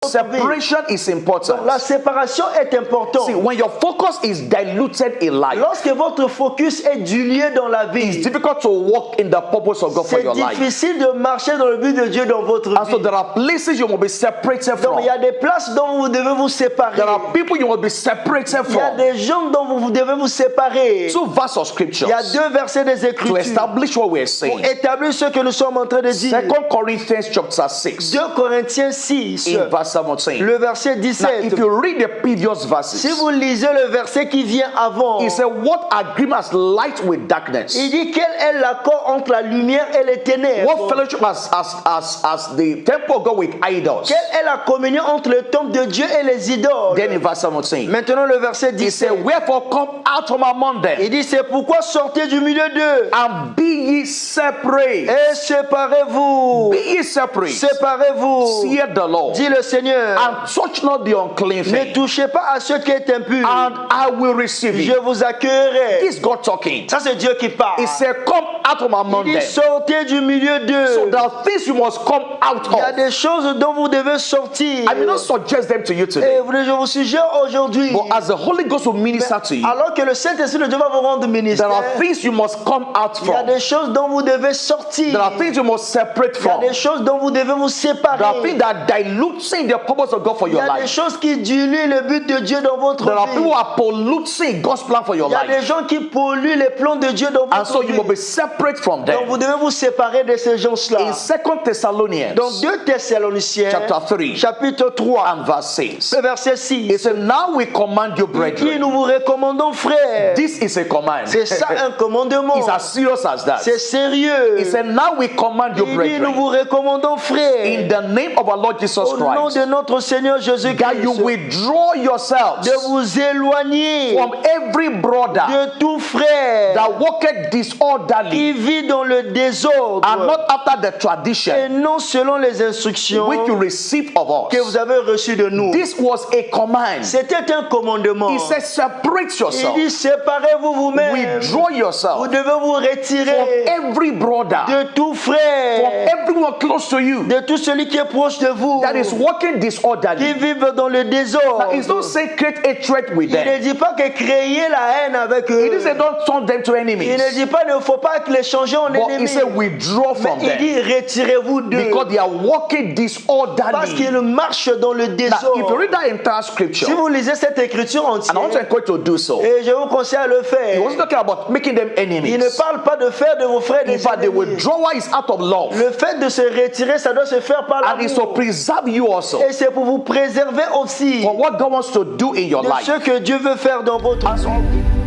Separation is important. Donc, la séparation est importante. See, when your focus is diluted in life, Lorsque votre focus est dilué dans la it's vie, difficult to walk in the purpose of God for c'est your life. difficile de marcher dans le but de Dieu dans votre And so vie. there are places you must be separated Donc, from. il y a des places dont vous devez vous séparer. There are people you must be separated Il y a from. des gens dont vous devez vous séparer. Two verses of scriptures Il y a deux versets des to Écritures establish what we're pour saying. établir ce que nous sommes en train de dire. 2 Corinthians chapter 6 2 Corinthiens 6, in verse 17. le verset Now, 17. if you read the previous Si verses, vous lisez le verset qui vient avant, it said, what agreement has light with darkness? il dit quel est l'accord entre la lumière et les ténèbres. What fellowship has the temple of God with idols? Quelle est la communion entre le temple de Dieu et les idoles. Then in verse 17, Maintenant le verset it 17. said, wherefore come out from among them Il dit c'est pourquoi sortez du milieu d'eux and be ye separate. et séparez-vous. Be ye separate, Séparez-vous. saith the Lord, Dit le Seigneur. and touch not the unclean Ne thing, touchez pas à ce qui est impur. and I will receive Je you. vous accueillerai. This is God talking. Ça c'est Dieu qui parle. He said, come out from among Il dit them. sortez du milieu So d'eux. there are things you must come out Il y a of. des choses dont vous devez sortir. I may not suggest them to you today, Et je vous suggère aujourd'hui. but as the Holy Ghost will minister to you, Alors que le Saint-Esprit de Dieu va vous rendre ministère, there are things you must come out il y a from. des choses dont vous devez sortir. There are things you must separate Il y a from. des choses dont vous devez vous There are séparer. things that diluting the purpose of God for Il y your a des life. choses qui diluent le but de Dieu dans votre There are vie. people who are polluting God's plan for your Il y a des life. gens qui polluent les plans de Dieu dans And so votre you vie. must be separate from Donc them. vous devez vous séparer de ces gens-là. In 2 Thessalonians Donc 2 Thessaloniciens, chapter 3 chapitre 3, and verse 6, le verset it 6. says, now we command you, Il dit, brethren. nous vous recommandons, frères. This is a command. C'est ça un commandement. It's as serious as that. C'est sérieux. He said, now we command you, Il dit, nous brethren, vous recommandons, frères, in the name of our Lord Jesus au nom Christ, de notre Seigneur that Jésus-Christ, you withdraw yourselves de vous éloigner from every brother de tout frère that walketh disorderly qui vit dans le désordre and not after the tradition et non selon les instructions which you received of que vous us. avez reçues de nous. This was a command. C'était un commandement. He said, separate Il yourself, dit, séparez-vous vous-même. withdraw Vous yourself devez vous from retirer every brother, de tout from frère, everyone close to you de tout celui qui est proche de vous, that is walking qui disorderly. vivent dans le désordre. Now, it's not saying create hatred with Il ne them. dit pas que créer la haine avec He eux. didn't say don't turn them to Il enemies. ne dit pas qu'il ne faut pas les changer en But he ennemis. said withdraw Mais from il them dit retirez-vous d'eux. because they are walking Parce disorderly. qu'ils marchent dans le Now, if you désordre. read that entire Si scripture, vous lisez cette écriture and I want to entière, encourage you to do so, et je vous conseille à le he faire, wasn't talking about making them il ne enemies. parle pas de faire de vos frères In des fact, the ennemis. withdrawal is out of love, Le fait de se retirer, ça doit se faire par and it's to l'amour. preserve you also Et c'est pour vous préserver aussi for what God wants to do in your de life. ce que Dieu veut faire dans votre vie.